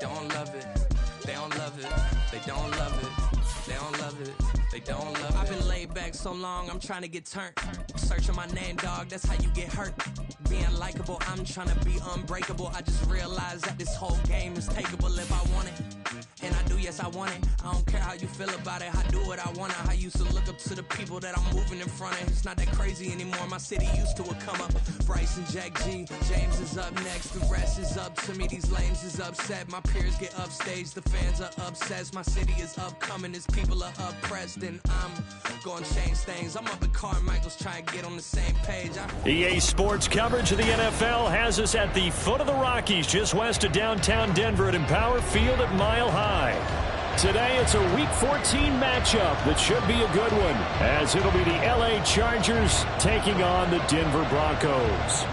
don't love it. They don't love it. They don't love it. They don't love it. They don't love it. I've been laid back so long, I'm trying to get turned. Searching my name, dog, that's how you get hurt. Being likable, I'm trying to be unbreakable. I just realized that this whole game is takeable if I want it. And I do, yes, I want it. I don't care how you feel about it. I do what I want. I used to look up to the people that I'm moving in front of. It's not that crazy anymore. My city used to come up. Bryce and Jack G. James is up next. The rest is up to me. These lames is upset. My peers get upstage. The fans are obsessed. My city is upcoming. His people are oppressed. And I'm going to change things. I'm up at Carmichael's trying to get on the same page. EA Sports coverage of the NFL has us at the foot of the Rockies, just west of downtown Denver at Empower Field at Mile High. Today it's a Week 14 matchup that should be a good one, as it'll be the LA Chargers taking on the Denver Broncos.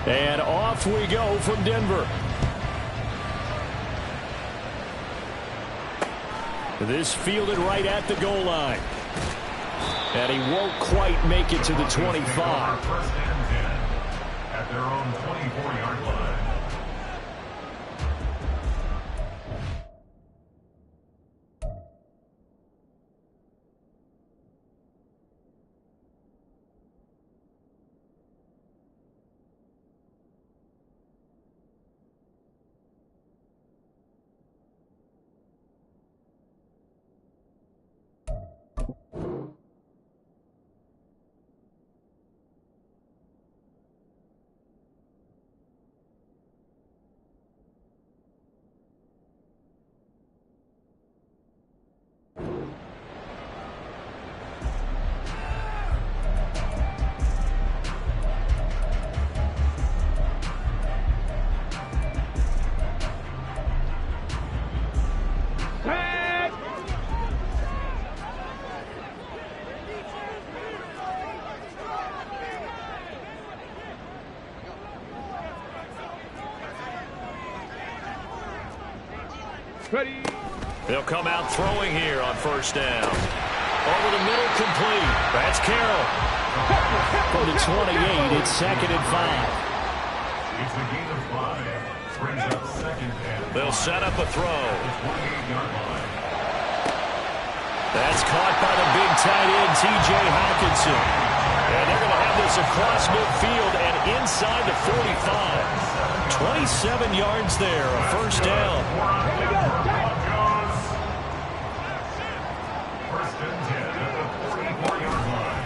And off we go from Denver. This fielded right at the goal line. And he won't quite make it to the 25. First and 10 at their own 24-yard line. Ready. They'll come out throwing here on first down. Over the middle, complete. That's Carroll. For the 28, it's 2nd and 5. It's a gain of 5. Brings up 2nd and 5. They'll set up a throw. 28-yard line. That's caught by the big tight end, T.J. Hockenson. And they're going to have this across midfield and inside the 45. 27 yards there, a first down. First and 10 at the 44-yard line.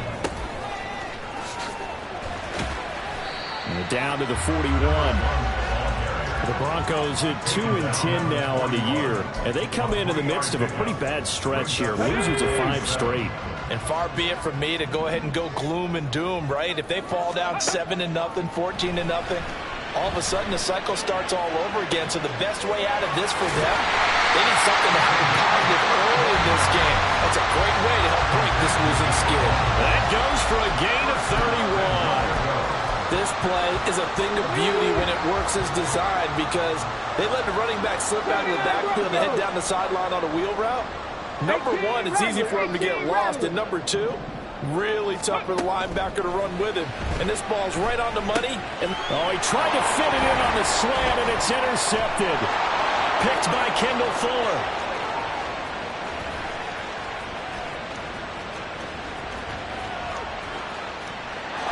And down to the 41. The Broncos at 2-10 now on the year, and they come in the midst of a pretty bad stretch here, losing to 5 straight. And far be it from me to go ahead and go gloom and doom, right? If they fall down 7-0, 14-0, all of a sudden the cycle starts all over again. So the best way out of this for them, they need something to happen positive early in this game. That's a great way to help break this losing skid. That goes for a gain of 31. This play is a thing of beauty when it works as designed, because they let the running back slip out of the backfield and head down the sideline on a wheel route. Number one, it's easy for him to get lost. And number two, really tough for the linebacker to run with him. And this ball's right on the money. And he tried to fit it in on the slant, and it's intercepted. Picked by Kendall Fuller.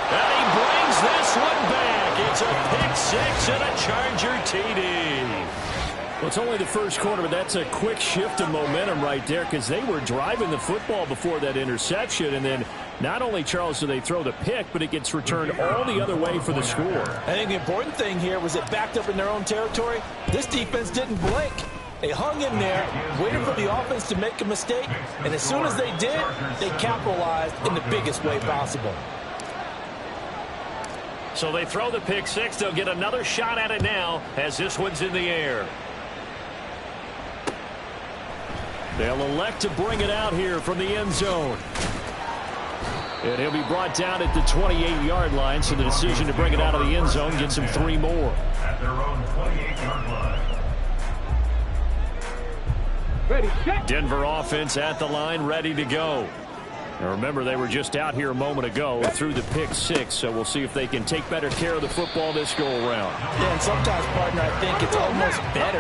And he brings this one back. It's a pick six and a Charger TD. Well, it's only the first quarter, but that's a quick shift of momentum right there, because they were driving the football before that interception, and then not only, Charles, do they throw the pick, but it gets returned all the other way for the score. I think the important thing here was it backed up in their own territory. This defense didn't blink. They hung in there, waited for the offense to make a mistake, and as soon as they did, they capitalized in the biggest way possible. So they throw the pick six. They'll get another shot at it now as this one's in the air. They'll elect to bring it out here from the end zone. And he'll be brought down at the 28-yard line, so the decision to bring it out of the end zone gets him 3 more. At their own 28-yard line. Ready, set. Denver offense at the line, ready to go. Now remember, they were just out here a moment ago through the pick six, so we'll see if they can take better care of the football this go-around. Yeah, and sometimes, partner, I think it's almost better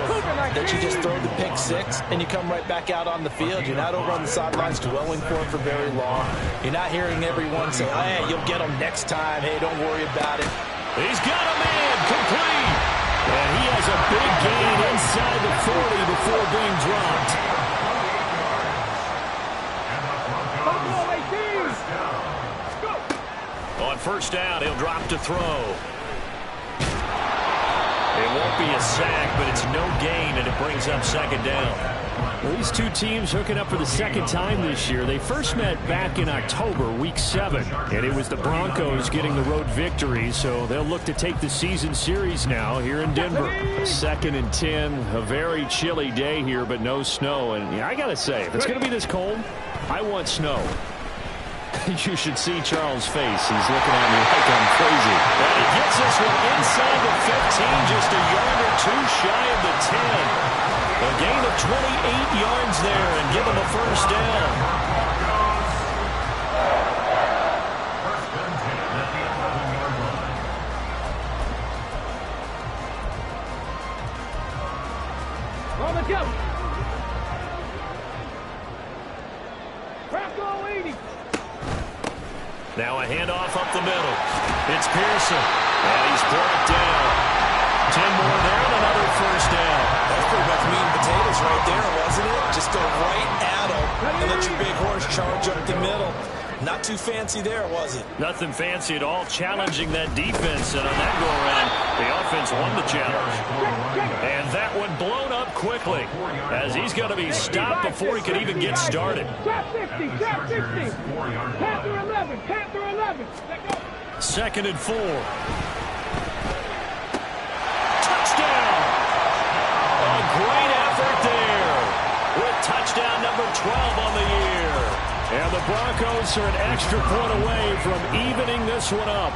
that you just throw the pick six and you come right back out on the field. You're not over on the sidelines dwelling for it for very long. You're not hearing everyone say, hey, you'll get them next time. Hey, don't worry about it. He's got a man complete. And he has a big gain inside the 40 before being dropped. On first down, he'll drop to throw. It won't be a sack, but it's no gain, and it brings up second down. Well, these two teams hooking up for the second time this year. They first met back in October, week 7, and it was the Broncos getting the road victory, so they'll look to take the season series now here in Denver. 2nd and 10, a very chilly day here, but no snow. And yeah, I got to say, if it's going to be this cold, I want snow. You should see Charles' face. He's looking at me like I'm crazy. And he gets this one inside the 15, just a yard or two shy of the 10. A gain of 28 yards there and give him a first down. First and 10 at the 11-yard line. On the jump. Crack all 80. Now a handoff up the middle. It's Pearson. And he's brought down. 10 more there and another first down. That's pretty much meat and potatoes right there, wasn't it? Just go right at him and let your big horse charge up the middle. Not too fancy there, was it? Nothing fancy at all, challenging that defense. And on that go-around, the offense won the challenge. And that one blown up quickly as he's going to be stopped before he could even get started. Trap 50, trap 50. Panther 11, Panther 11. Let go. 2nd and 4. Touchdown! A great effort there with touchdown number 12 on the year. And the Broncos are an extra point away from evening this one up.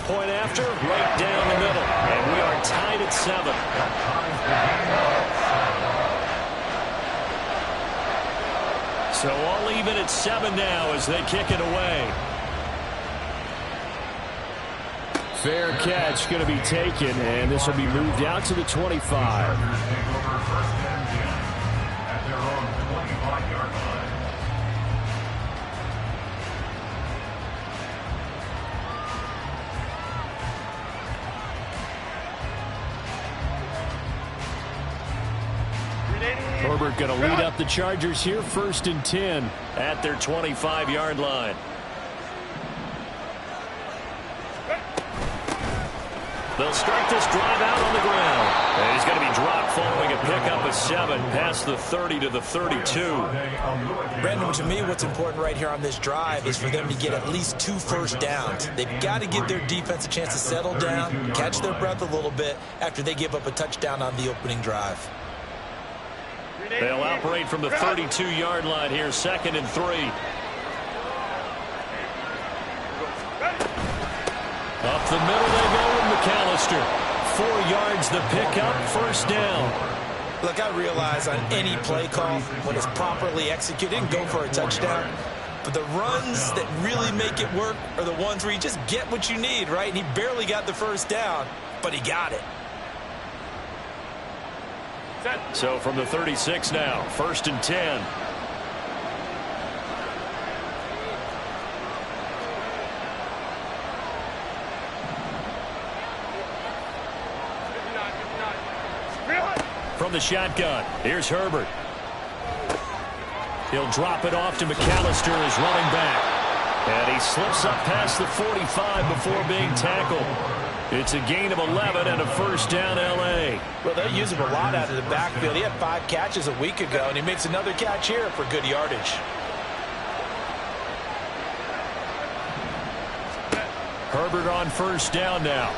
Point after, right down the middle. And we are tied at 7. So all even at 7 now as they kick it away. Fair catch going to be taken, and this will be moved out to the 25. At their own 25-yard line. Herbert going to lead up the Chargers here, 1st and 10 at their 25-yard line. They'll start this drive out on the ground. And he's going to be dropped following a pickup of 7 past the 30 to the 32. Brandon, to me, what's important right here on this drive is for them to get at least 2 first downs. They've got to give their defense a chance to settle down, catch their breath a little bit after they give up a touchdown on the opening drive. They'll operate from the 32-yard line here, 2nd and 3. Up the middle they go with McAllister. 4 yards the pickup, first down. Look, I realize on any play call, when it's properly executed, go for a touchdown. But the runs that really make it work are the ones where you just get what you need, right? And he barely got the first down, but he got it. So from the 36 now, 1st and 10. From the shotgun, here's Herbert. He'll drop it off to McAllister as running back. And he slips up past the 45 before being tackled. It's a gain of 11 and a first down, L.A. Well, they'll use him a lot out of the backfield. He had 5 catches a week ago, and he makes another catch here for good yardage. Herbert on first down now.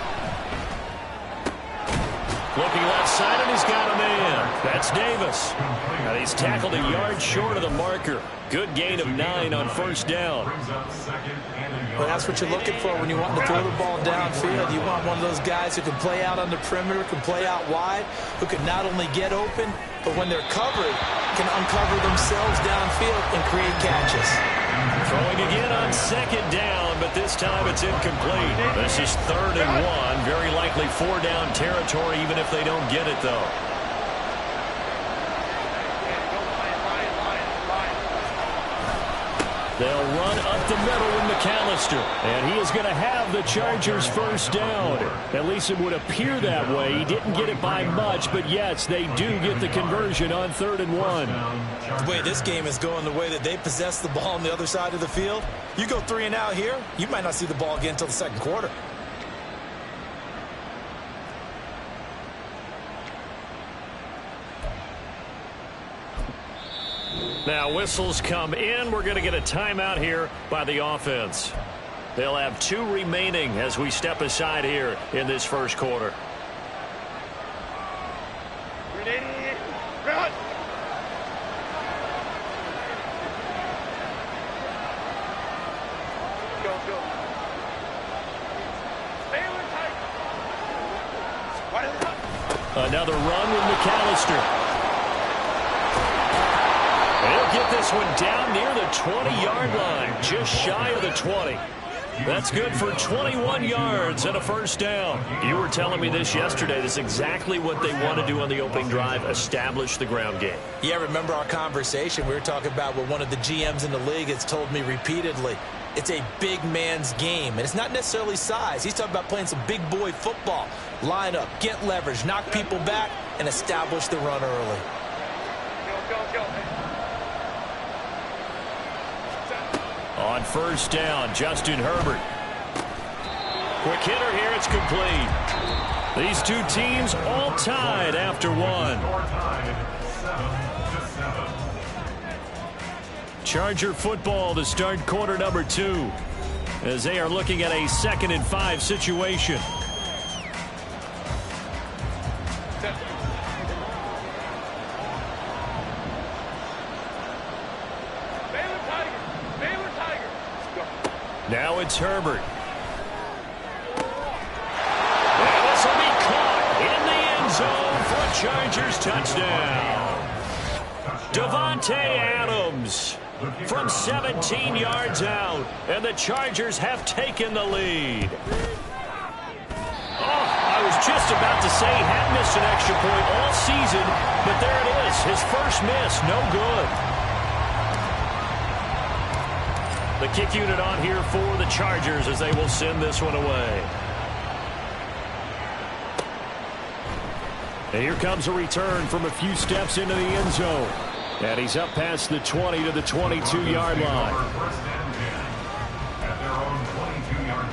Looking left side, and he's got a man. That's Davis. And he's tackled a yard short of the marker. Good gain of 9 on first down. Well, that's what you're looking for when you want to throw the ball downfield. You want one of those guys who can play out on the perimeter, can play out wide, who can not only get open, but when they're covered, can uncover themselves downfield and create catches. Throwing again on second down, but this time it's incomplete. This is 3rd and 1. Very likely 4-down territory, even if they don't get it, though. They'll run up the middle with McAllister. And he is going to have the Chargers first down. At least it would appear that way. He didn't get it by much, but yes, they do get the conversion on 3rd and 1. The way this game is going, the way that they possess the ball on the other side of the field, you go 3 and out here, you might not see the ball again until the second quarter. Now whistles come in. We're going to get a timeout here by the offense. They'll have 2 remaining as we step aside here in this first quarter. Run. Go. Another run with McAllister. He'll get this one down near the 20-yard line, just shy of the 20. That's good for 21 yards and a first down. You were telling me this yesterday. This is exactly what they want to do on the opening drive, establish the ground game. Yeah, remember our conversation. We were talking about what one of the GMs in the league has told me repeatedly. It's a big man's game, and it's not necessarily size. He's talking about playing some big boy football. Line up, get leverage, knock people back, and establish the run early. Go. On first down, Justin Herbert. Quick hitter here, it's complete. These 2 teams all tied after 1. Charger football to start quarter number 2 as they are looking at a 2nd and 5 situation. Now it's Herbert. And this will be caught in the end zone for a Chargers touchdown. Davante Adams from 17 yards out, and the Chargers have taken the lead. Oh, I was just about to say he had missed an extra point all season, but there it is, his first miss, no good. The kick unit on here for the Chargers as they will send this one away. And here comes a return from a few steps into the end zone. And he's up past the 20 to the 22-yard line. At their own 22-yard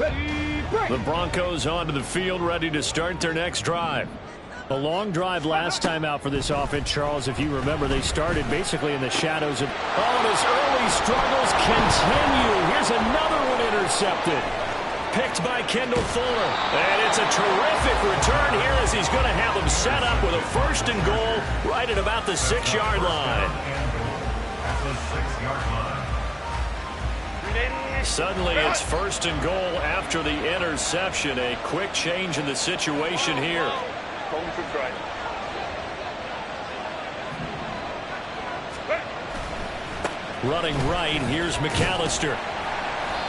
line. The Broncos onto the field, ready to start their next drive. A long drive last time out for this offense, Charles. If you remember, they started basically in the shadows of... Oh, and his early struggles continue. Here's another one intercepted. Picked by Kendall Fuller. And it's a terrific return here as he's going to have them set up with a 1st and goal right at about the 6-yard line. At the 6-yard line. Suddenly it's 1st and goal after the interception. A quick change in the situation here. Running right, here's McAllister.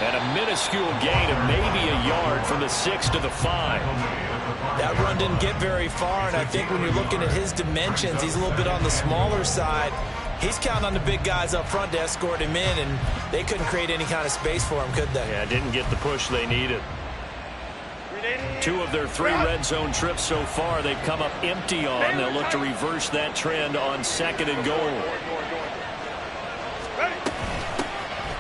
And a minuscule gain of maybe a yard from the 6 to the 5. That run didn't get very far, and I think when you're looking at his dimensions, he's a little bit on the smaller side. He's counting on the big guys up front to escort him in, and they couldn't create any kind of space for him, could they? Yeah, didn't get the push they needed. 2 of their 3 red zone trips so far they've come up empty on. They'll look to reverse that trend on 2nd and goal.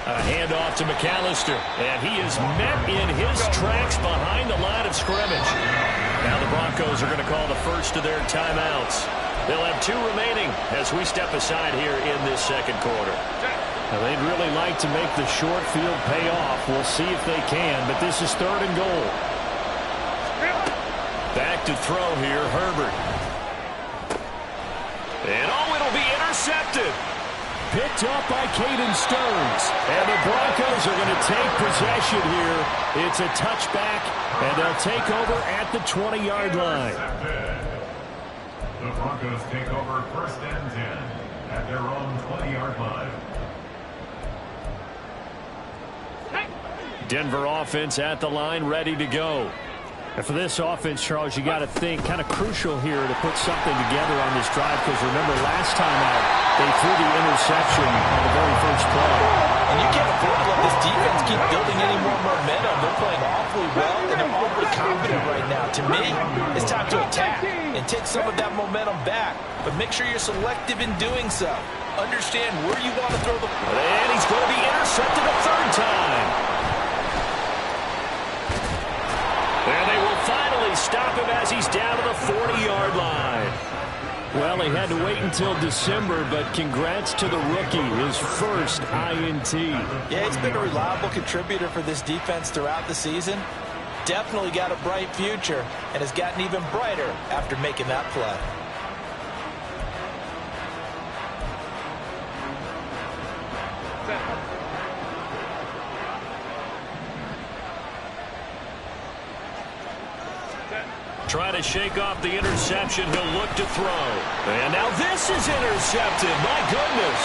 A handoff to McAllister, and he is met in his tracks behind the line of scrimmage. Now the Broncos are going to call the first of their timeouts. They'll have 2 remaining as we step aside here in this second quarter. Now, they'd really like to make the short field pay off. We'll see if they can, but this is 3rd and goal. Back to throw here, Herbert. And it'll be intercepted. Picked up by Caden Stearns. And the Broncos are going to take possession here. It's a touchback, and they'll take over at the 20-yard line. The Broncos take over 1st and 10 at their own 20-yard line. Denver offense at the line, ready to go. And for this offense, Charles, you got to think kind of crucial here to put something together on this drive, because remember last time out they threw the interception on the very first play. And you can't afford to let this defense keep building any more momentum. They're playing awfully well, and they're awfully confident right now. To me, it's time to attack and take some of that momentum back, but make sure you're selective in doing so. Understand where you want to throw the ball. And he's going to be intercepted a 3rd time. And they will finally stop him as he's down to the 40-yard line. Well, he had to wait until December, but congrats to the rookie, his first INT. Yeah, he's been a reliable contributor for this defense throughout the season. Definitely got a bright future, and has gotten even brighter after making that play. Trying to shake off the interception. He'll look to throw. And now this is intercepted. My goodness.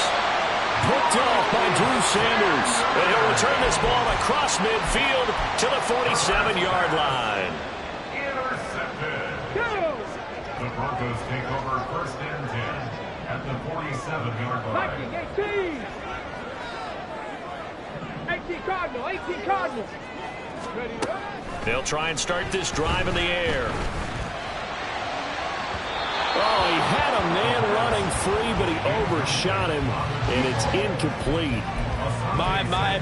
Picked off by Drew Sanders. And he'll return this ball across midfield to the 47-yard line. Intercepted. The Broncos take over 1st and 10 at the 47-yard line. 18 Cardinal, 18 Cardinal. Ready to go. They'll try and start this drive in the air. Oh, he had a man running free, but he overshot him, and it's incomplete.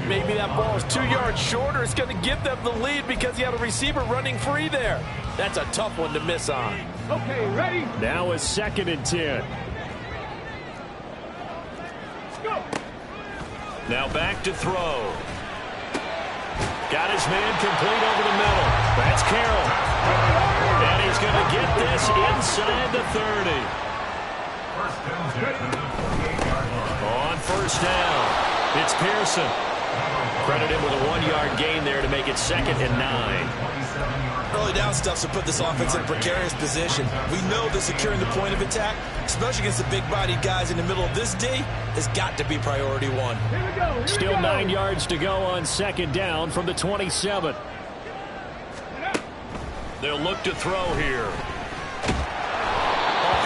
Maybe that ball is 2 yards shorter. It's going to give them the lead because he had a receiver running free there. That's a tough one to miss on. Okay, ready? Now it's 2nd and 10. Go. Now back to throw. Got his man complete over the middle. That's Carroll. And he's going to get this inside the 30. 1st and 10 at the 48-yard line. On 1st down, it's Pearson. Credit him with a 1-yard gain there to make it 2nd and 9. Early down stuff to put this offense in a precarious position. We know that securing the point of attack, especially against the big-bodied guys in the middle of this D, has got to be priority 1. Here we go. Still 9 yards to go on 2nd down from the 27. They'll look to throw here. A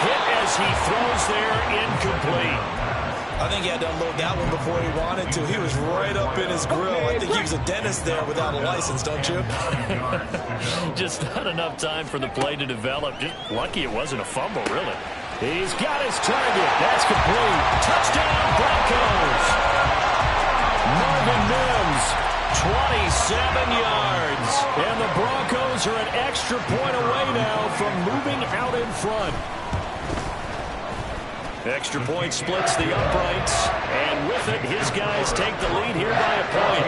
hit as he throws there, incomplete. I think he had to unload that one before he wanted to. He was right up in his grill. I think he was a dentist there without a license, don't you? Just not enough time for the play to develop. Just lucky it wasn't a fumble, really. He's got his target. That's complete. Touchdown, Broncos. Marvin Mims, 27 yards. And the Broncos are an extra point away now from moving out in front. Extra point splits the uprights, and with it, his guys take the lead here by a point.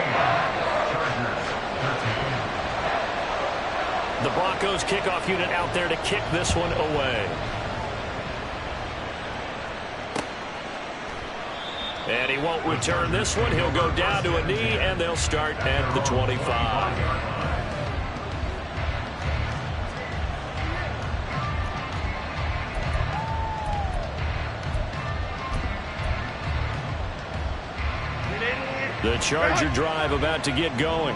The Broncos kickoff unit out there to kick this one away. And he won't return this one. He'll go down to a knee, and they'll start at the 25. The Charger drive about to get going.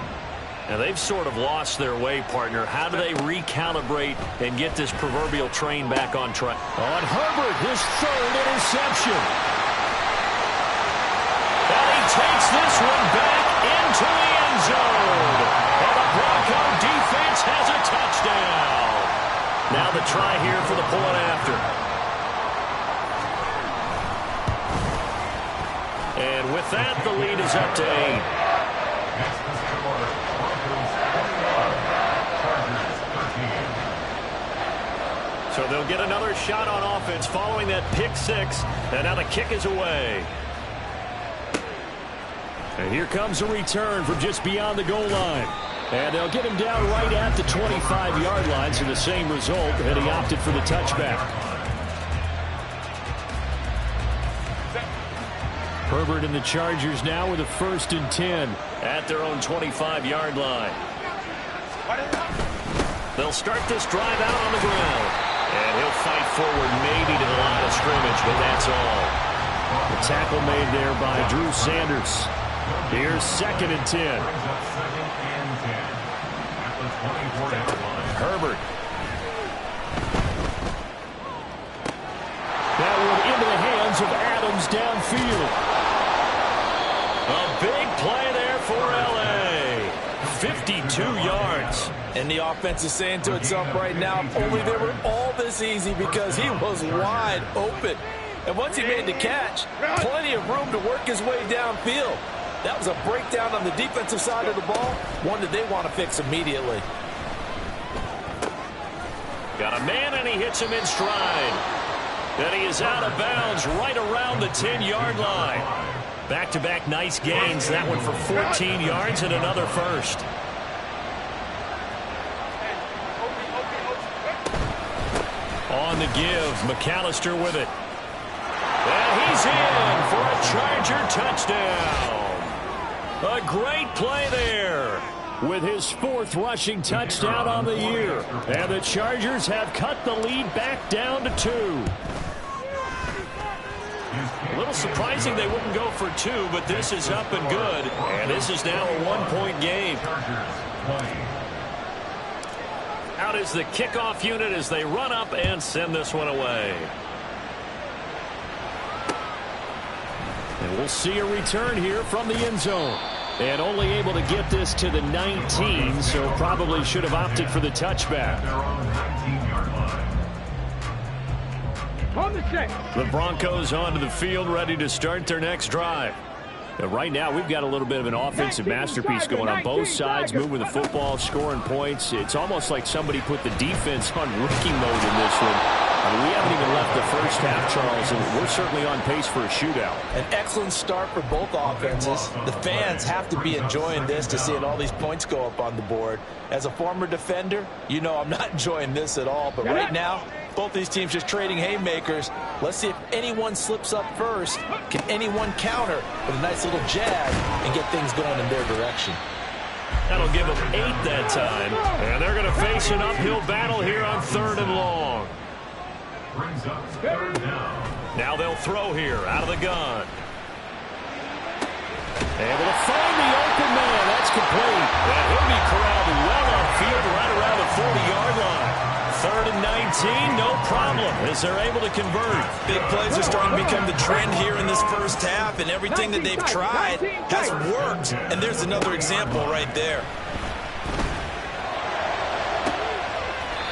Now, they've sort of lost their way, partner. How do they recalibrate and get this proverbial train back on track? On Herbert, his 3rd interception. And he takes this one back into the end zone. And the Bronco defense has a touchdown. Now the try here for the point after. And with that, the lead is up to 8. So they'll get another shot on offense following that pick 6. And now the kick is away. And here comes a return from just beyond the goal line. And they'll get him down right at the 25-yard line, so the same result, and he opted for the touchback. Herbert and the Chargers now with a 1st and 10 at their own 25-yard line. They'll start this drive out on the ground. And he'll fight forward maybe to the line of scrimmage, but that's all. The tackle made there by Drew Sanders. Here's 2nd and 10. Herbert. That one into the hands of Adams downfield. A big play there for L.A. 52 yards. And the offense is saying to itself right now, if only they were all this easy, because he was wide open. And once he made the catch, plenty of room to work his way downfield. That was a breakdown on the defensive side of the ball, one that they want to fix immediately. Got a man, and he hits him in stride. And he is out of bounds right around the 10-yard line. Back-to-back nice gains. That one for 14 yards and another first. On the give, McAllister with it. And he's in for a Charger touchdown. A great play there with his 4th rushing touchdown on the year. And the Chargers have cut the lead back down to 2. A little surprising they wouldn't go for 2, but this is up and good. And this is now a 1-point game. Out is the kickoff unit as they run up and send this one away. And we'll see a return here from the end zone. And only able to get this to the 19, so probably should have opted for the touchback. The Broncos onto the field, ready to start their next drive. Now, right now, we've got a little bit of an offensive masterpiece going on both sides, moving the football, scoring points. It's almost like somebody put the defense on rookie mode in this one. We haven't even left the first half, Charles, and we're certainly on pace for a shootout. An excellent start for both offenses. The fans have to be enjoying this to seeing all these points go up on the board. As a former defender, you know I'm not enjoying this at all. But right now, both these teams just trading haymakers. Let's see if anyone slips up first. Can anyone counter with a nice little jab and get things going in their direction? That'll give them 8 that time. And they're going to face an uphill battle here on 3rd and long. Brings up 3rd down. Now they'll throw here out of the gun. Able to find the open man. That's complete. And he'll be corralled well upfield right around the 40-yard line. 3rd and 19, no problem, as they're able to convert. Big plays are starting to become the trend here in this first half, and everything that they've tried has worked. And there's another example right there.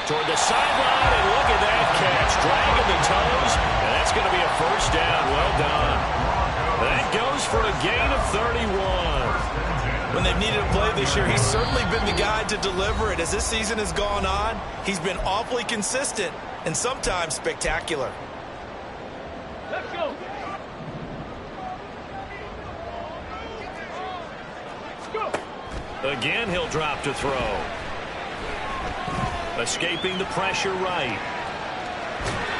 Toward the sideline, and look at that catch. Dragging the toes, and that's going to be a 1st down. Well done. That goes for a gain of 31. When they've needed a play this year, he's certainly been the guy to deliver it. As this season has gone on, he's been awfully consistent and sometimes spectacular. Let's go. Again, he'll drop to throw. Escaping the pressure right.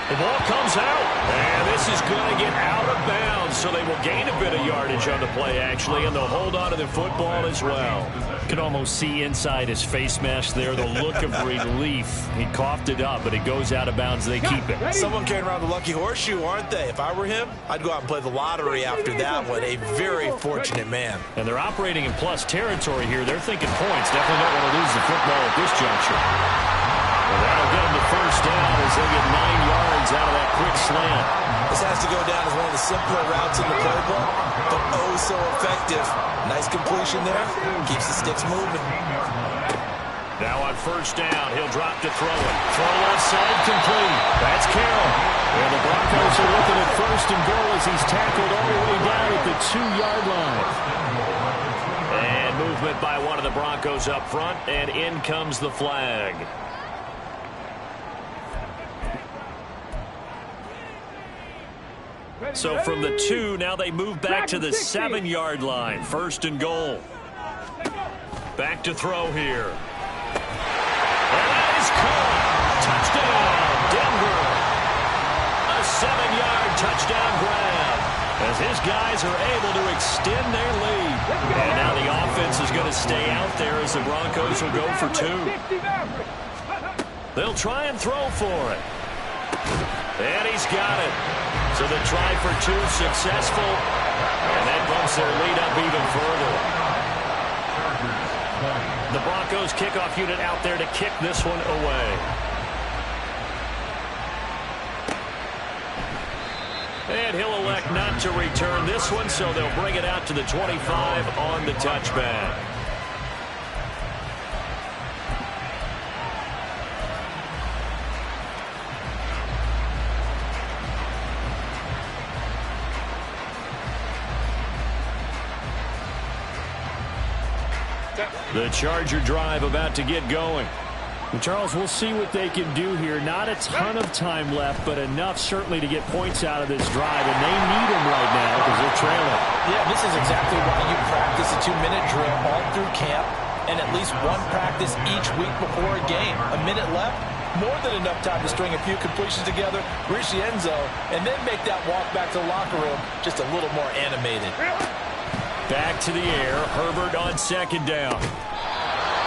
The ball comes out, and this is going to get out of bounds, so they will gain a bit of yardage on the play, actually, and they'll hold on to the football as well. You can almost see inside his face mask there the look of relief. He coughed it up, but it goes out of bounds. They keep it. Someone carrying around the lucky horseshoe, aren't they? If I were him, I'd go out and play the lottery after that one. A very fortunate man. And they're operating in plus territory here. They're thinking points. Definitely don't want to lose the football at this juncture. Well, that'll get them the 1st down as they get 9 yards out of that quick slant. This has to go down as one of the simpler routes in the playbook, but oh so effective. Nice completion there. Keeps the sticks moving. Now on 1st down, he'll drop to throw it. Throw left side complete. That's Carroll. And the Broncos are looking at 1st and goal as he's tackled all the way down at the 2-yard line. And movement by one of the Broncos up front, and in comes the flag. So from the 2, now they move back to the 7-yard line. 1st and goal. Back to throw here. And that is caught. Touchdown, Denver. A 7-yard touchdown grab as his guys are able to extend their lead. And now the offense is going to stay out there as the Broncos will go for 2. They'll try and throw for it. And he's got it. So the try for 2 successful. And that bumps their lead up even further. The Broncos kickoff unit out there to kick this one away. And he'll elect not to return this one, so they'll bring it out to the 25 on the touchback. The Charger drive about to get going. And Charles, we'll see what they can do here. Not a ton of time left, but enough certainly to get points out of this drive. And they need them right now because they're trailing. Yeah, this is exactly why you practice a 2-minute drill all through camp and at least one practice each week before a game. A minute left, more than enough time to string a few completions together, reach the end zone, and then make that walk back to the locker room just a little more animated. Back to the air. Herbert on 2nd down.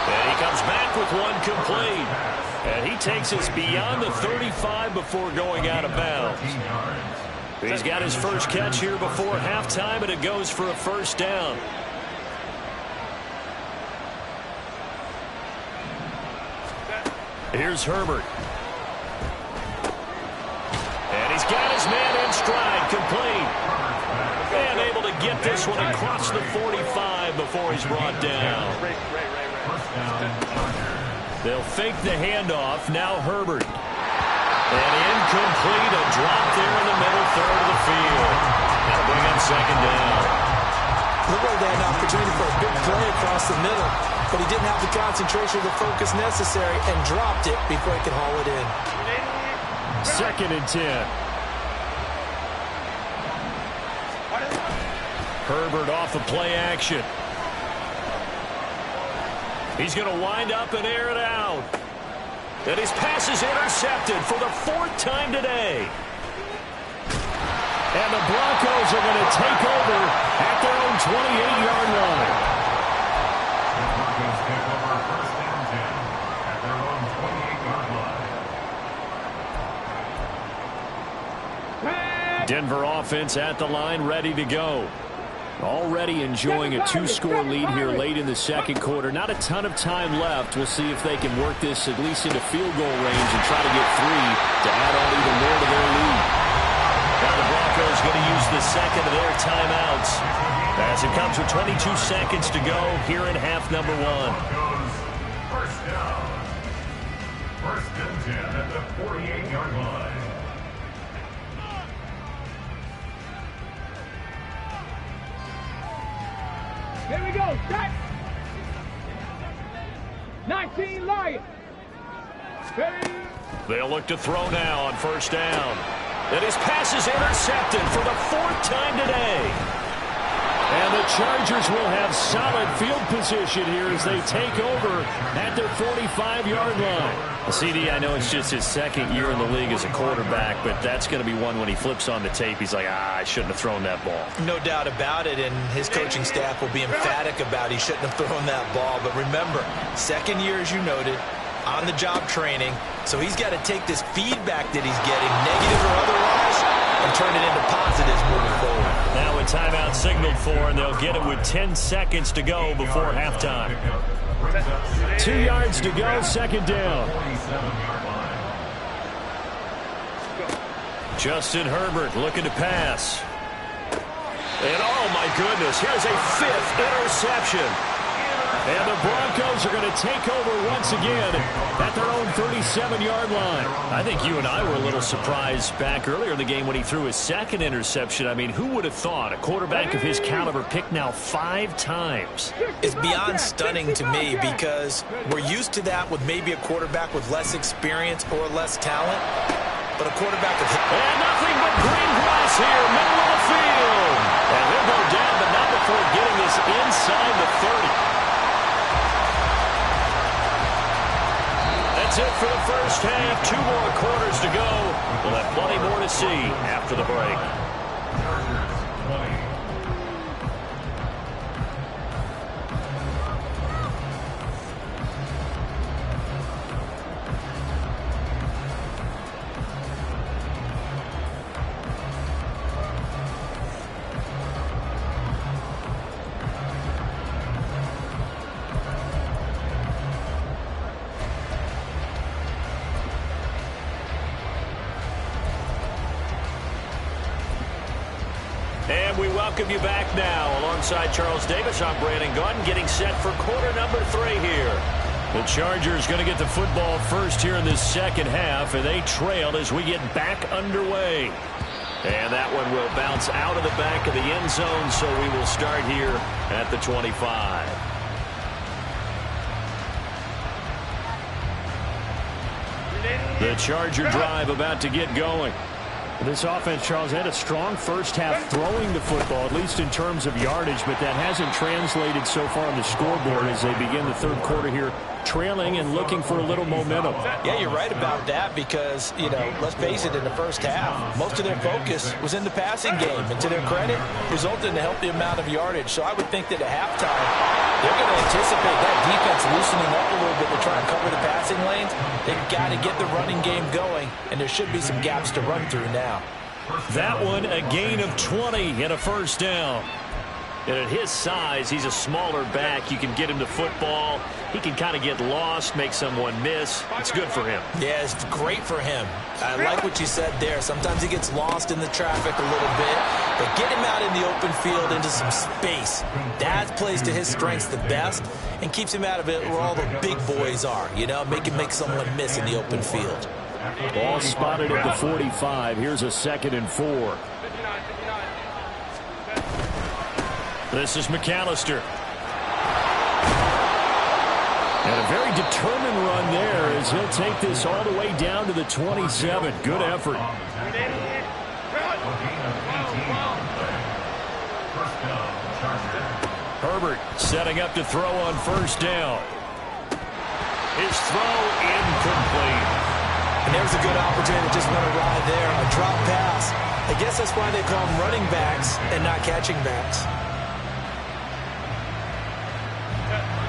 And he comes back with one complete. And he takes us beyond the 35 before going out of bounds. He's got his first catch here before halftime, and it goes for a 1st down. Here's Herbert. And he's got his man in stride, complete. And able to get this one across the 45 before he's brought down. They'll fake the handoff. Now Herbert. And incomplete. A drop there in the middle third of the field. That'll bring up 2nd down. Looked like they had an opportunity for a big play across the middle, but he didn't have the concentration or the focus necessary and dropped it before he could haul it in. 2nd and 10. Herbert off the play action. He's going to wind up and air it out. And his pass is intercepted for the 4th time today. And the Broncos are going to take over at their own 28-yard line. The Broncos take over 1st and 10 at their own 28-yard line. Denver offense at the line, ready to go. Already enjoying a 2-score lead here late in the 2nd quarter. Not a ton of time left. We'll see if they can work this at least into field goal range and try to get 3 to add on even more to their lead. Now the Broncos going to use the 2nd of their timeouts as it comes with 22 seconds to go here in half number 1. First down. 1st and 10 at the 48-yard line. Here we go, set. 19 Lions. Ready. They'll look to throw now on 1st down. And his pass is intercepted for the 4th time today. And the Chargers will have solid field position here as they take over at their 45-yard line. Well, CD, I know it's just his 2nd year in the league as a quarterback, but that's going to be one when he flips on the tape. He's like, I shouldn't have thrown that ball. No doubt about it, and his coaching staff will be emphatic about he shouldn't have thrown that ball. But remember, 2nd year, as you noted, on-the-job training, so he's got to take this feedback that he's getting, negative or otherwise, and turn it into positives moving forward. Now a timeout signaled for, and they'll get it with 10 seconds to go before halftime. 2 yards to go, 2nd down. Justin Herbert looking to pass. And oh my goodness, here's a 5th interception. And the Broncos are going to take over once again at their own 37-yard line. I think you and I were a little surprised back earlier in the game when he threw his 2nd interception. I mean, who would have thought a quarterback of his caliber picked now 5 times? It's beyond stunning to me because we're used to that with maybe a quarterback with less experience or less talent. But a quarterback of... And nothing but green grass pass here, middle of the field. And he'll go down, but not before getting this inside the 30. That's it for the first half. 2 more quarters to go. We'll have plenty more to see after the break. And we welcome you back now. Alongside Charles Davis, I'm Brandon Gaudin, getting set for quarter number 3 here. The Chargers going to get the football first here in this second half, and they trail as we get back underway. And that one will bounce out of the back of the end zone, so we will start here at the 25. The Charger drive about to get going. This offense, Charles, had a strong first half throwing the football, at least in terms of yardage, but that hasn't translated so far on the scoreboard as they begin the third quarter here, trailing and looking for a little momentum. Yeah, you're right about that because, you know, let's face it, in the first half, most of their focus was in the passing game. And to their credit, resulted in a healthy amount of yardage. So I would think that at halftime, they're going to anticipate that defense loosening up a little bit to try and cover the passing lanes. They've got to get the running game going, and there should be some gaps to run through now. That one, a gain of 20 and a first down. And at his size, he's a smaller back. You can get him the football. He can kind of get lost, make someone miss. It's good for him. Yeah, it's great for him. I like what you said there. Sometimes he gets lost in the traffic a little bit. But get him out in the open field into some space. That plays to his strengths the best and keeps him out of it where all the big boys are. You know, make him make someone miss in the open field. Ball spotted at the 45. Here's a 2nd and 4. This is McAllister. And a very determined run there as he'll take this all the way down to the 27. Good effort. Herbert setting up to throw on first down. His throw incomplete. And there's a good opportunity to just run a ride there. A drop pass. I guess that's why they call them running backs and not catching backs.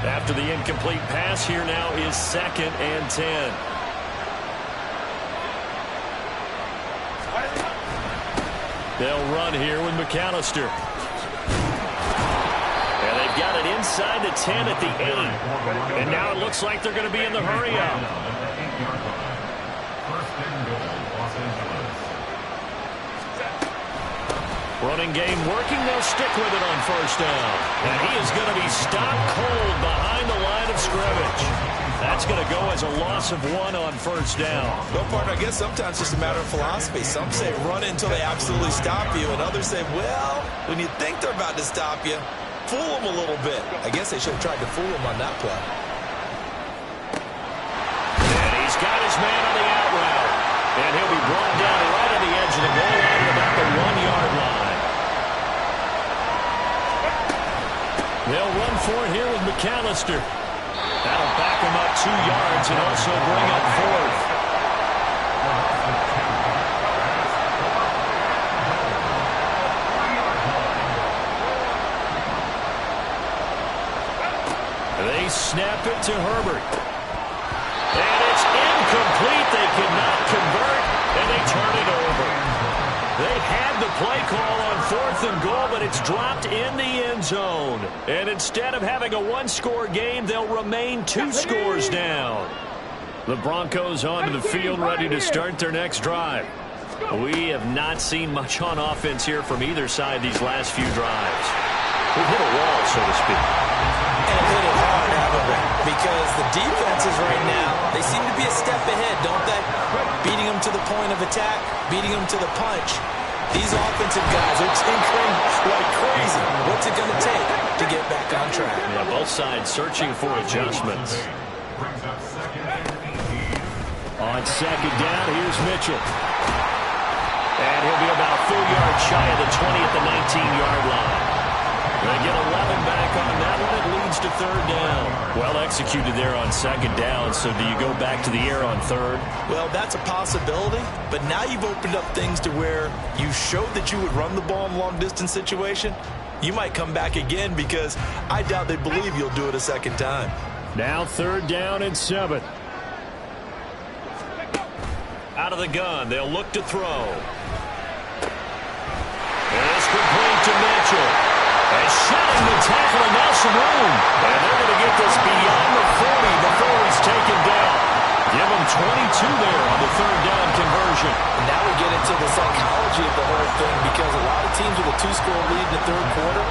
After the incomplete pass, here now is 2nd and 10. They'll run here with McAllister. And they've got it inside the 10 at the 8. And now it looks like they're going to be in the hurry-up. Running game working. They'll stick with it on first down. And he is going to be stopped cold behind the line of scrimmage. That's going to go as a loss of 1 on first down. No, partner, I guess sometimes it's just a matter of philosophy. Some say run until they absolutely stop you, and others say, well, when you think they're about to stop you, fool them a little bit. I guess they should have tried to fool them on that play. And he's got his man on the out route. And he'll be brought down right on the edge of the goal line at about the 1-yard line. They'll run for it here with McAllister. That'll back him up 2 yards and also bring up 4th. They snap it to Herbert. And it's incomplete. They could not convert, and they turn it over. They had the play call on 4th and goal, but it's dropped in the end zone. And instead of having a 1-score game, they'll remain 2 scores down. The Broncos onto the field, ready to start their next drive. We have not seen much on offense here from either side these last few drives. We've hit a wall, so to speak. And hit it hard, haven't we? Because the defenses right now, they seem to be a step ahead, don't they? Beating them to the point of attack, beating them to the punch. These offensive guys are tinkering like crazy. What's it going to take to get back on track? Yeah, both sides searching for adjustments. On 2nd down, here's Mitchell. And he'll be about a full yard shy of the 20 at the 19-yard line. They get 11 back on that one. It leads to third down. Well executed there on second down. So do you go back to the air on third? Well, that's a possibility. But now you've opened up things to where you showed that you would run the ball in a long-distance situation. You might come back again because I doubt they believe you'll do it a second time. Now third down and 7. Out of the gun, they'll look to throw. It's complete to Mitchell. And shedding the tackle, and now some room. And they're going to get this beyond the 40 before he's taken down. Give him 22 there on the third down conversion. And now we get into the psychology of the whole thing because a lot of teams with a 2-score lead in the third quarter,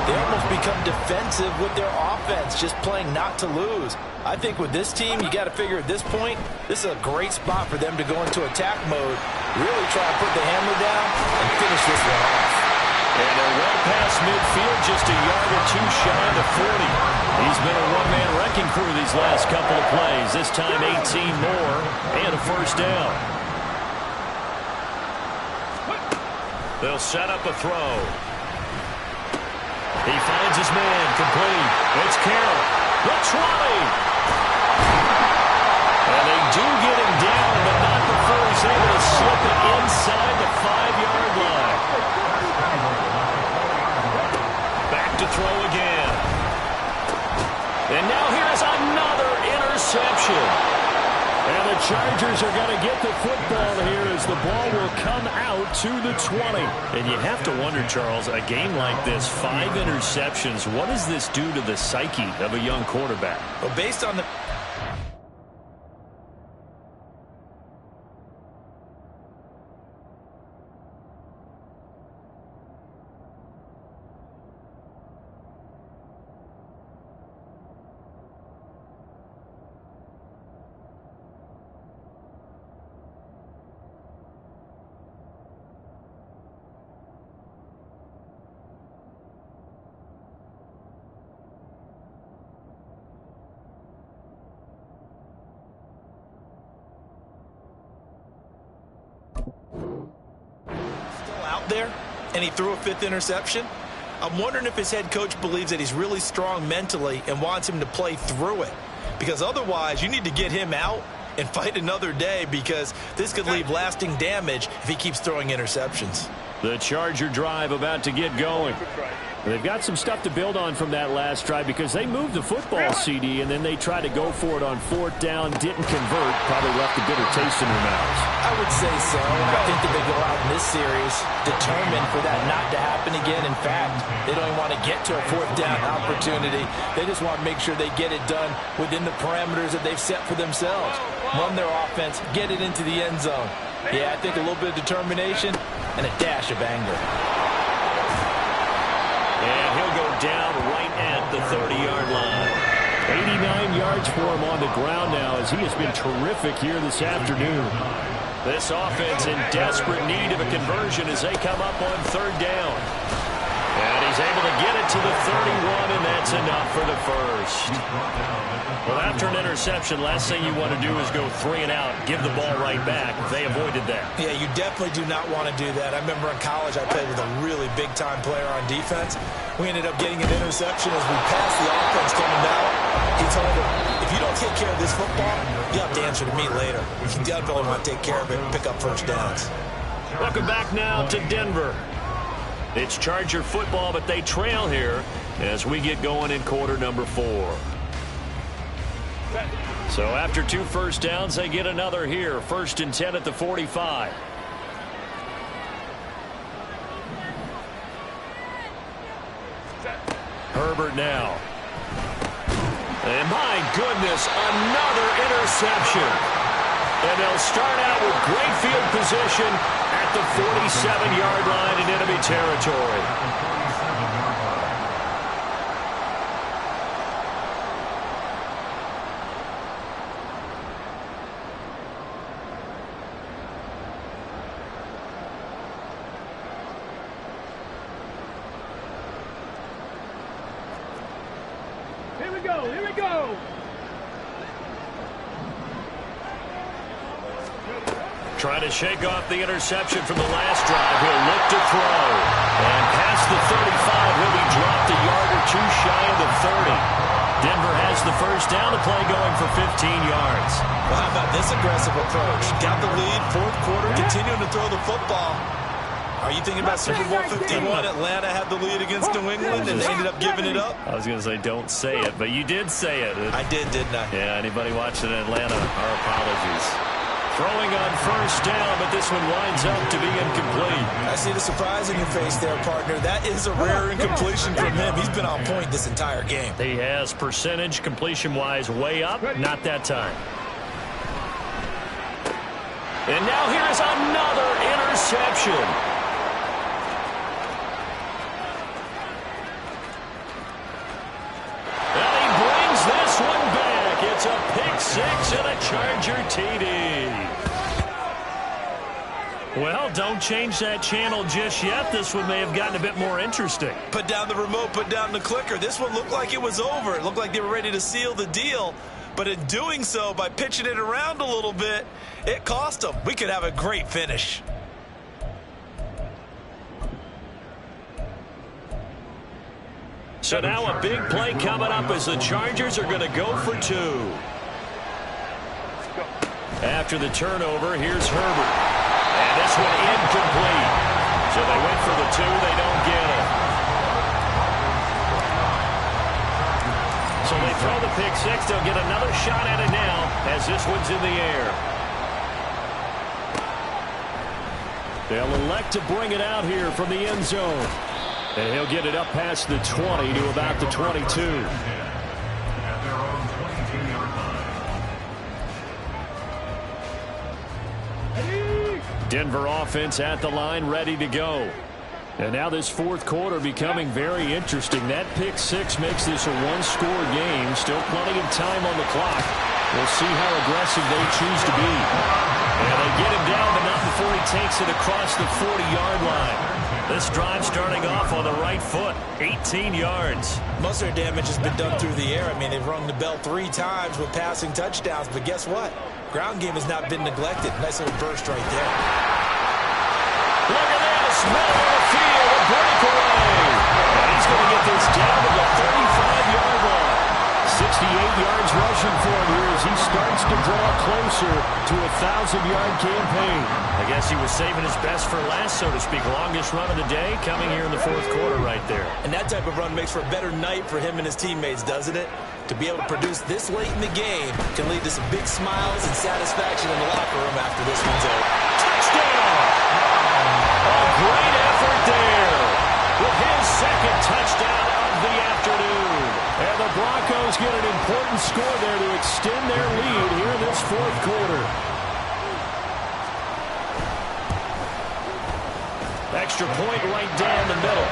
they almost become defensive with their offense, just playing not to lose. I think with this team, you got to figure at this point, this is a great spot for them to go into attack mode, really try to put the hammer down and finish this one off. And they're well past midfield, just a yard or two shy of the 40. He's been a one-man wrecking crew these last couple of plays. This time 18 more and a first down. They'll set up a throw. He finds his man, complete. It's Carroll. The 20. And they do get him down, but not before he's able to slip it inside the 5-yard line. Back to throw again. And now here's another interception. And the Chargers are going to get the football here as the ball will come out to the 20. And you have to wonder, Charles, a game like this, 5 interceptions, what does this do to the psyche of a young quarterback? Well, based on the... there, and he threw a 5th interception. I'm wondering if his head coach believes that he's really strong mentally and wants him to play through it. Because otherwise, you need to get him out and fight another day because this could leave lasting damage if he keeps throwing interceptions. The Charger drive about to get going. They've got some stuff to build on from that last drive because they moved the football, CD, and then they tried to go for it on 4th down, didn't convert, probably left a bitter taste in their mouths. I would say so, and I think that they go out in this series determined for that not to happen again. In fact, they don't even want to get to a 4th down opportunity. They just want to make sure they get it done within the parameters that they've set for themselves. Run their offense, get it into the end zone. Yeah, I think a little bit of determination and a dash of anger. And he'll go down right at the 30-yard line. 89 yards for him on the ground now as he has been terrific here this afternoon. This offense in desperate need of a conversion as they come up on 3rd down. And he's able to get it to the 31, and that's enough for the first. Well, after an interception, last thing you want to do is go 3 and out, give the ball right back. They avoided that. Yeah, you definitely do not want to do that. I remember in college I played with a really big-time player on defense. We ended up getting an interception as we passed the offense coming down. He told him, if you don't take care of this football, you have to answer to me later. You definitely want to take care of it and pick up first downs. Welcome back now to Denver. It's Charger football, but they trail here as we get going in quarter number 4. So after 2 first downs, they get another here. 1st and 10 at the 45. Herbert now. And my goodness, another interception. And they'll start out with great field position at the 47-yard line in enemy territory. Here we go. Trying to shake off the interception from the last drive. He'll look to throw. And past the 35, he'll be dropped a yard or two shy of the 30. Denver has the first down. The play going for 15 yards. Well, how about this aggressive approach? Got the lead, fourth quarter, continuing to throw the football. Are you thinking about Super Bowl 51? Atlanta had the lead against New England, and they ended up giving it up? I was going to say don't say it, but you did say it. I did, didn't I? Yeah, anybody watching Atlanta, our apologies. Throwing on first down, but this one winds up to be incomplete. I see the surprise in your face there, partner. That is a rare incompletion from him. He's been on point this entire game. He has percentage completion-wise way up. Not that time. And now here is another interception. And he brings this one back. It's a pick six and a Charger TD. Well, don't change that channel just yet. This one may have gotten a bit more interesting. Put down the remote, put down the clicker. This one looked like it was over. It looked like they were ready to seal the deal. But in doing so, by pitching it around a little bit, it cost them. We could have a great finish. So now a big play coming up as the Chargers are going to go for two. After the turnover, here's Herbert. And this one incomplete. So they went for the two. They don't get it. So they throw the pick six. They'll get another shot at it now as this one's in the air. They'll elect to bring it out here from the end zone. And he'll get it up past the 20 to about the 22. At their own 22-yard line. Denver offense at the line, ready to go. And now this fourth quarter becoming very interesting. That pick six makes this a one-score game. Still plenty of time on the clock. We'll see how aggressive they choose to be. And they get him down, but not before he takes it across the 40-yard line. This drive starting off on the right foot, 18 yards. Most of their damage has been done through the air. I mean, they've rung the bell 3 times with passing touchdowns, but guess what? Ground game has not been neglected. Nice little burst right there. Look at this. Middle of the field, a breakaway. And he's going to get this down to the 35-yard line. 68 yards rushing for him here as he starts to draw closer to a 1,000-yard campaign. I guess he was saving his best for last, so to speak. Longest run of the day coming here in the fourth quarter right there. And that type of run makes for a better night for him and his teammates, doesn't it? To be able to produce this late in the game can lead to some big smiles and satisfaction in the locker room after this one's over. Touchdown! A great effort there with his second touchdown of the afternoon. And the Broncos get an important score there to extend their lead here in this fourth quarter. Extra point right down the middle.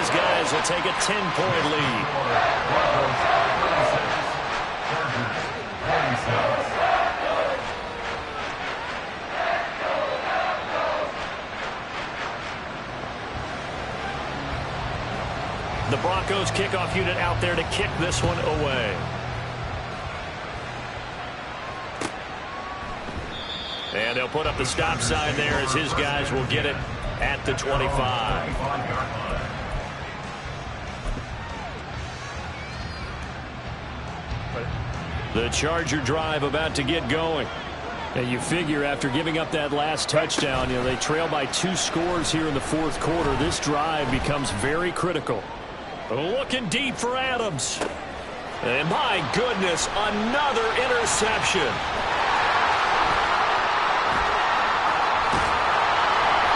His guys will take a 10-point lead. The Broncos kickoff unit out there to kick this one away. And they'll put up the stop sign there as his guys will get it at the 25. The Charger drive about to get going. And you figure after giving up that last touchdown, they trail by 2 scores here in the fourth quarter. This drive becomes very critical. Looking deep for Adams. And my goodness, another interception.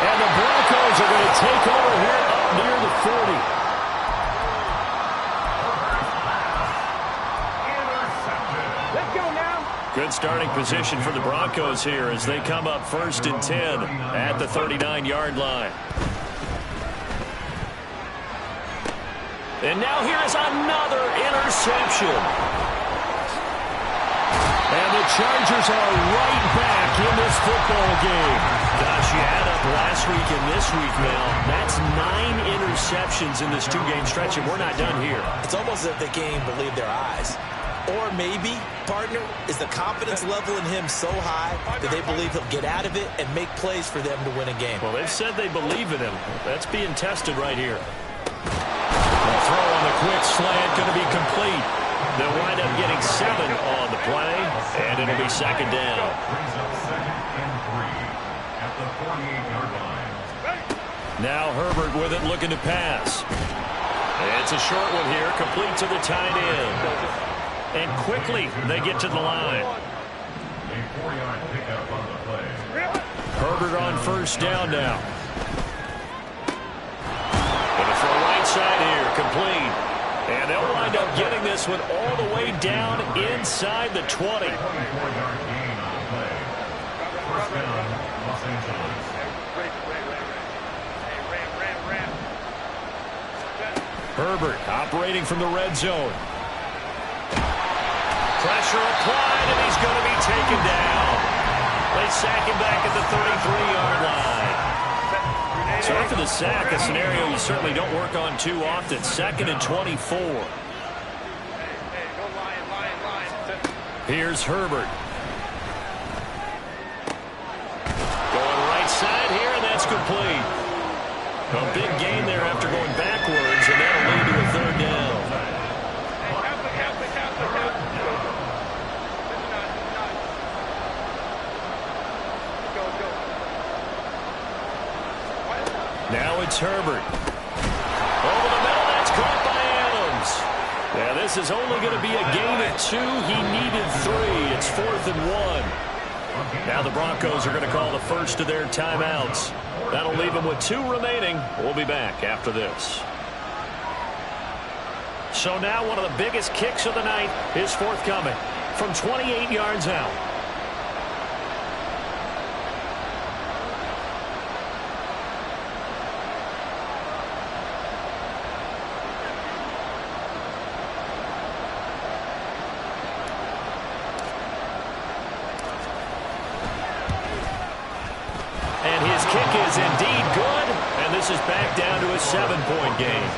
And the Broncos are going to take over here up near the 40. Let's go now. Good starting position for the Broncos here as they come up 1st and 10 at the 39-yard line. And now here is another interception. And the Chargers are right back in this football game. Gosh, you add up last week and this week now. That's 9 interceptions in this 2-game stretch, and we're not done here. It's almost as if they can't even believe their eyes. Or maybe, partner, is the confidence level in him so high that they believe he'll get out of it and make plays for them to win a game. Well, they've said they believe in him. That's being tested right here. The throw on the quick slant going to be complete. They'll wind up getting 7 on the play, and it'll be second down. Brings up 2nd and 3 at the 48-yard line. Now Herbert with it, looking to pass. It's a short one here, complete to the tight end. And quickly, they get to the line. A 4-yard pickup on the play. Herbert on first down now. Gonna throw right side here, complete. And they'll wind up getting this one all the way down inside the 20. 24-yard gain on the play. First down, Los Angeles. Herbert operating from the red zone. Pressure applied, and he's going to be taken down. They sack him back at the 33-yard line. So after the sack, a scenario you certainly don't work on too often. 2nd and 24. Here's Herbert. Going right side here, and that's complete. A big gain there after going backwards, and that'll lead to a 3rd down. Now it's Herbert. Over the middle, that's caught by Adams. Yeah, this is only going to be a gain of 2. He needed 3. It's 4th and 1. Now the Broncos are going to call the first of their timeouts. That'll leave them with 2 remaining. We'll be back after this. So now one of the biggest kicks of the night is forthcoming from 28 yards out. And his kick is indeed good, and this is back down to a 7-point game.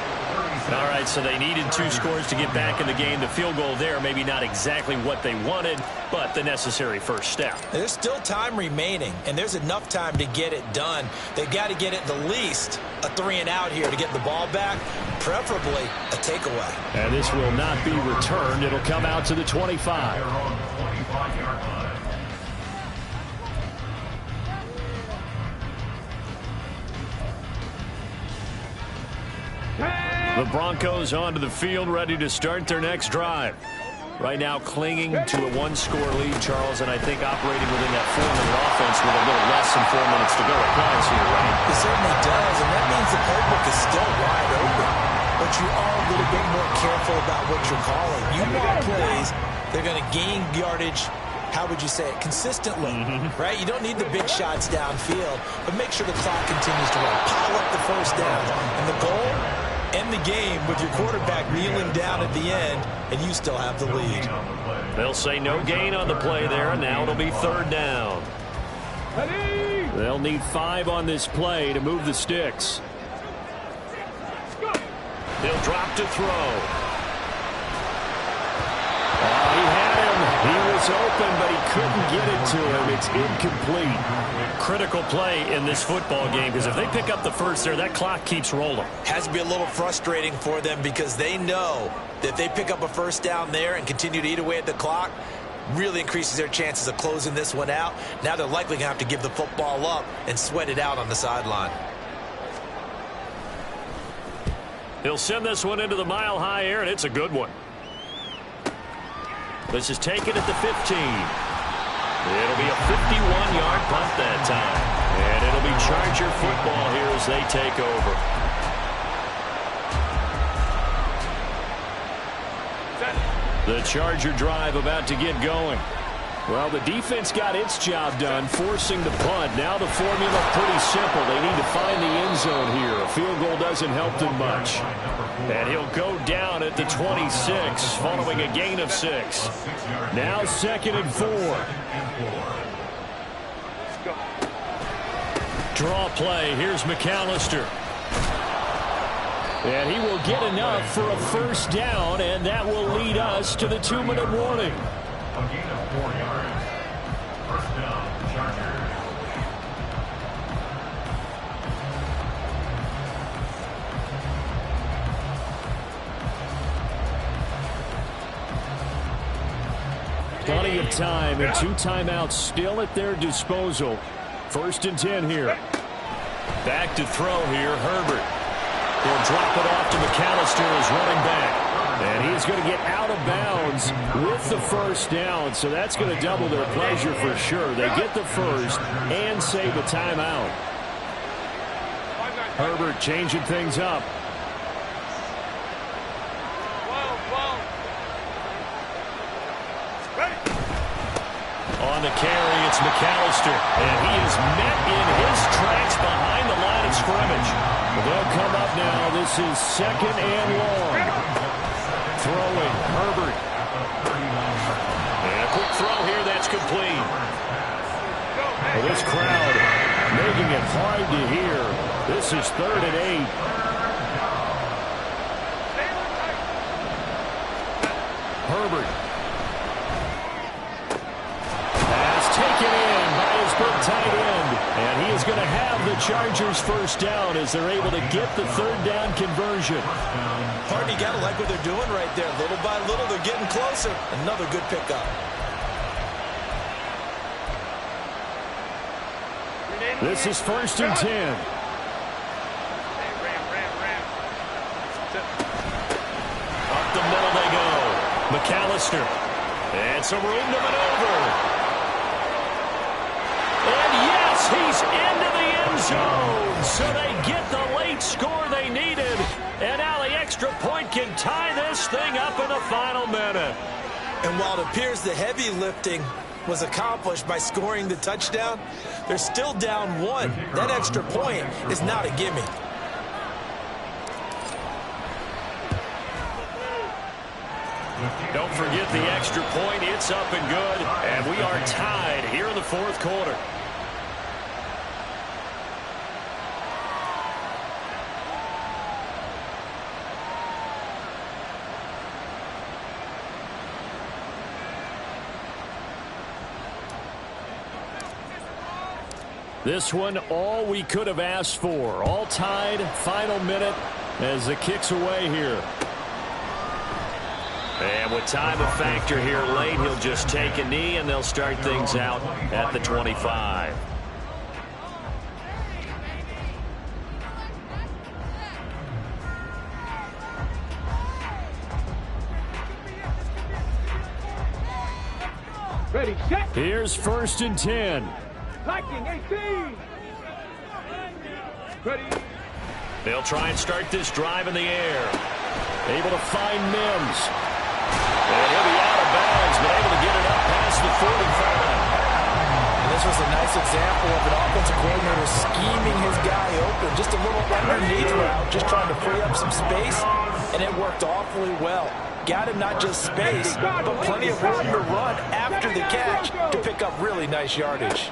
All right, so they needed 2 scores to get back in the game. The field goal there, maybe not exactly what they wanted, but the necessary first step. There's still time remaining, and there's enough time to get it done. They've got to get at the least a 3-and-out here to get the ball back, preferably a takeaway. And this will not be returned. It'll come out to the 25. They're on the 25-yard line. The Broncos onto the field, ready to start their next drive. Right now clinging to a 1-score lead, Charles, and I think operating within that 4-minute offense with a little less than 4 minutes to go applies here, right? It certainly does, and that means the playbook is still wide open. But you are a little bit more careful about what you're calling. You want plays, they're going to gain yardage, how would you say it, consistently, right? You don't need the big shots downfield, but make sure the clock continues to run. Pile up the first down. And the goal? End the game with your quarterback kneeling down at the end, and you still have the lead. They'll say no gain on the play there, and now it'll be 3rd down. They'll need 5 on this play to move the sticks. They'll drop to throw. He had him. He was open, but he couldn't get it to him. It's incomplete. Critical play in this football game, because if they pick up the first there, that clock keeps rolling. Has to be a little frustrating for them because they know that if they pick up a first down there and continue to eat away at the clock, really increases their chances of closing this one out. Now they're likely going to have to give the football up and sweat it out on the sideline. He'll send this one into the mile-high air, and it's a good one. This is taken at the 15. It'll be a 51-yard punt that time. And it'll be Charger football here as they take over. The Charger drive about to get going. Well, the defense got its job done, forcing the punt. Now the formula pretty simple. They need to find the end zone here. A field goal doesn't help them much. And he'll go down at the 26 following a gain of 6. Now 2nd and 4. Draw play. Here's McAllister. And he will get enough for a first down, and that will lead us to the 2-minute warning. A gain of 4 yards. First down, Chargers. Plenty of time and 2 timeouts still at their disposal. 1st and 10 here. Back to throw here, Herbert. He'll drop it off to McAllister as running back. And he's going to get out of bounds with the first down, so that's going to double their pleasure for sure. They get the first and save a timeout. Herbert changing things up. On the carry, it's McAllister, and he is met in his tracks behind the line of scrimmage. They'll come up now. This is 2nd and long. Throwing, Herbert. And a quick throw here, that's complete. Well, this crowd making it hard to hear. This is 3rd and 8. Herbert. Taken in by his big tight end. And he is going to have the Chargers first down as they're able to get the 3rd down conversion. Harden, you got to like what they're doing right there. Little by little, they're getting closer. Another good pickup. This is 1st and 10. Up the middle they go. McAllister. And some room to maneuver. And yes, he's into the end zone. So they get the late score they needed. And now the extra point can tie this thing up in the final minute. And while it appears the heavy lifting was accomplished by scoring the touchdown, they're still down 1. That extra point is not a gimme. Don't forget the extra point. It's up and good. And we are tied here in the 4th quarter. This one, all we could have asked for. All tied, final minute as it kicks away here. And with time a factor here late, he'll just take a knee and they'll start things out at the 25. Ready, set. Here's 1st and 10. Liking 18. Ready. They'll try and start this drive in the air. Able to find Mims. And he'll be out of bounds, but able to get it up past the 45. And this was a nice example of an offensive coordinator scheming his guy open. Just a little underneath route, just trying to free up some space, and it worked awfully well. Got him not just space, but plenty of room to run after the catch to pick up really nice yardage.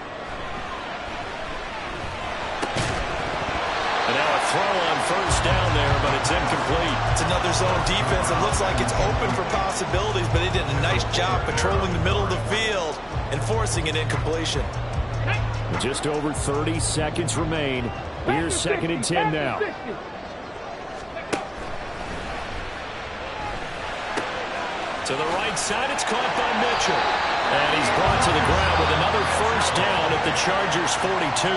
And now a throw on first down there, but it's incomplete. It's another zone defense. It looks like it's open for possibilities, but they did a nice job patrolling the middle of the field and forcing an incompletion. Just over 30 seconds remain. Here's 2nd and 10 now. To the right side, it's caught by Mitchell. And he's brought to the ground with another first down at the Chargers' 42.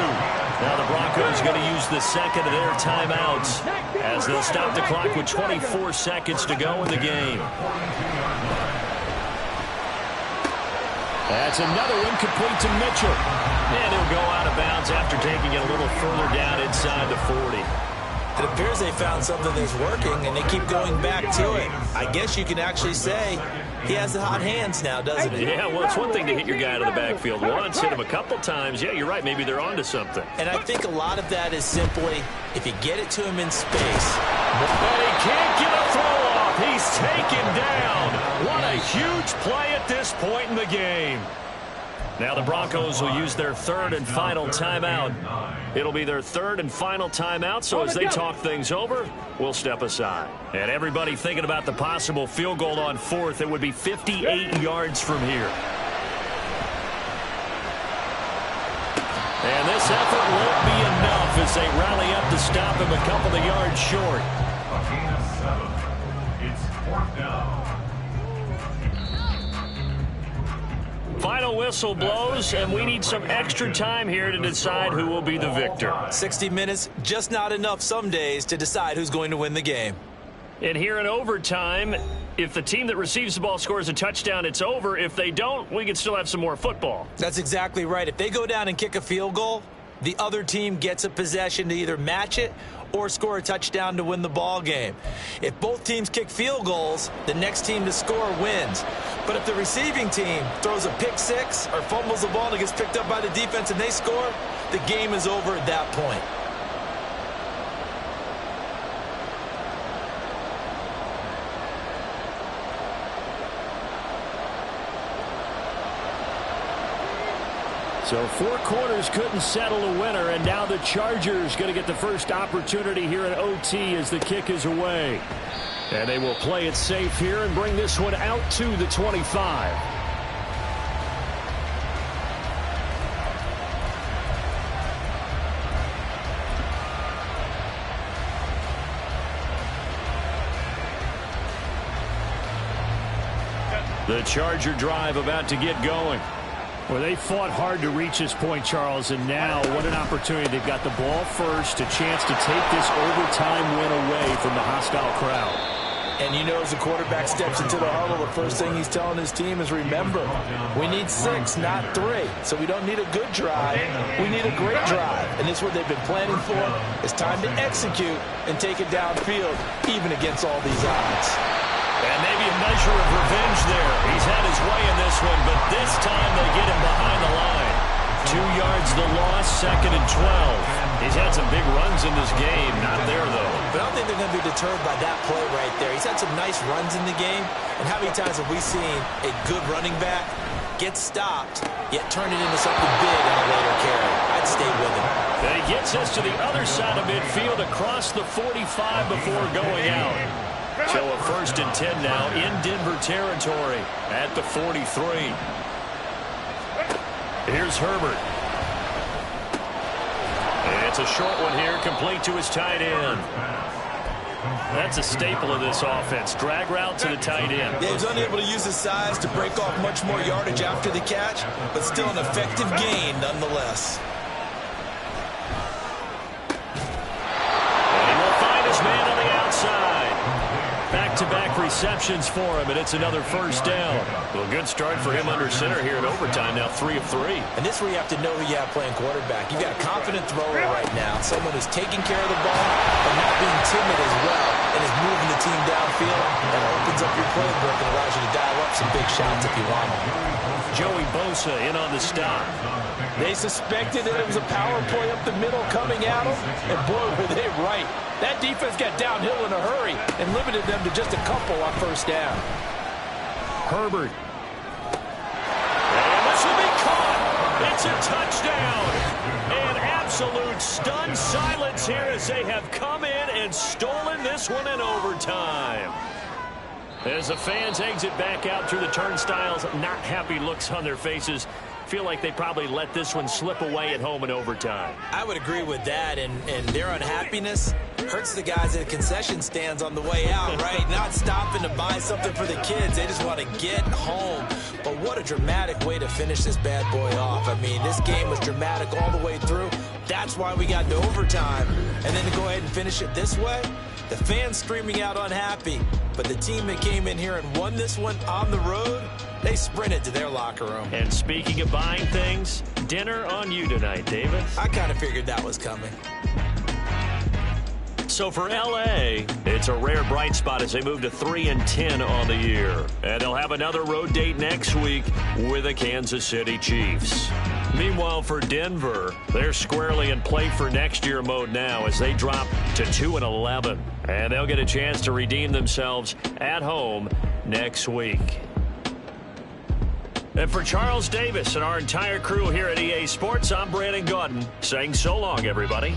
Now the Broncos going to use the second of their timeouts as they'll stop the clock with 24 seconds to go in the game. That's another incomplete to Mitchell. And he'll go out of bounds after taking it a little further down inside the 40. It appears they found something that's working, and they keep going back to it. I guess you can actually say he has the hot hands now, doesn't he? Yeah, well, it's one thing to hit your guy out of the backfield once, hit him a couple times. Yeah, you're right. Maybe they're onto something. And I think a lot of that is simply if you get it to him in space. But he can't get a throw off. He's taken down. What a huge play at this point in the game. Now the Broncos will use their third and final timeout. It'll be their third and final timeout, so as they talk things over, we'll step aside. And everybody thinking about the possible field goal on fourth, it would be 58 yards from here. And this effort won't be enough as they rally up to stop him a couple of yards short. A gain of 7. It's 4th down. Final whistle blows, and we need some extra time here to decide who will be the victor. 60 minutes, just not enough some days to decide who's going to win the game. And here in overtime, if the team that receives the ball scores a touchdown, it's over. If they don't, we can still have some more football. That's exactly right. If they go down and kick a field goal, the other team gets a possession to either match it or score a touchdown to win the ball game. If both teams kick field goals, the next team to score wins. But if the receiving team throws a pick six or fumbles the ball and it gets picked up by the defense and they score, the game is over at that point. So 4 quarters couldn't settle a winner, and now the Chargers going to get the first opportunity here at OT as the kick is away. And they will play it safe here and bring this one out to the 25. The Charger drive about to get going. Well, they fought hard to reach this point, Charles, and now what an opportunity. They've got the ball first, a chance to take this overtime win away from the hostile crowd. And you know, as the quarterback steps into the huddle, the first thing he's telling his team is, remember, we need 6, not 3. So we don't need a good drive. We need a great drive. And this is what they've been planning for. It's time to execute and take it downfield, even against all these odds. And maybe a measure of revenge there. He's had his way in this one, but this time they get him behind the line. 2 yards the loss, 2nd and 12. He's had some big runs in this game. Not there, though. But I don't think they're going to be deterred by that play right there. He's had some nice runs in the game. And how many times have we seen a good running back get stopped, yet turn it into something big on a later carry? I'd stay with him. And he gets us to the other side of midfield across the 45 before going out. So a 1st and 10 now in Denver territory at the 43. Here's Herbert. And it's a short one here, complete to his tight end. That's a staple of this offense. Drag route to the tight end. Yeah, he's unable to use his size to break off much more yardage after the catch, but still an effective gain nonetheless. And he will find his man on the outside. Back-to-back receptions for him, and it's another 1st down. Well, good start for him under center here in overtime, now 3 of 3. And this is where you have to know who you have playing quarterback. You've got a confident thrower right now, someone who's taking care of the ball, but not being timid as well, and is moving the team downfield. That opens up your playbook and allows you to dial up some big shots if you want them. Joey Bosa in on the stop. They suspected that it was a power play up the middle coming at them, and boy, were they right. That defense got downhill in a hurry and limited them to just a couple on 1st down. Herbert. And this will be caught. It's a touchdown. And absolute stunned silence here as they have come in and stolen this one in overtime. As the fans exit back out through the turnstiles, not happy looks on their faces. Feel like they probably let this one slip away at home in overtime. I would agree with that, and their unhappiness hurts the guys at the concession stands on the way out, right? Not stopping to buy something for the kids. They just want to get home. But what a dramatic way to finish this bad boy off. I mean, this game was dramatic all the way through. That's why we got to overtime. And then to go ahead and finish it this way, the fans screaming out unhappy. But the team that came in here and won this one on the road, they sprinted to their locker room. And speaking of buying things, dinner on you tonight, Davis. I kind of figured that was coming. So for L.A., it's a rare bright spot as they move to 3-10 on the year. And they'll have another road date next week with the Kansas City Chiefs. Meanwhile, for Denver, they're squarely in play for next year mode now as they drop to 2-11. And they'll get a chance to redeem themselves at home next week. And for Charles Davis and our entire crew here at EA Sports, I'm Brandon Gaudin saying so long, everybody.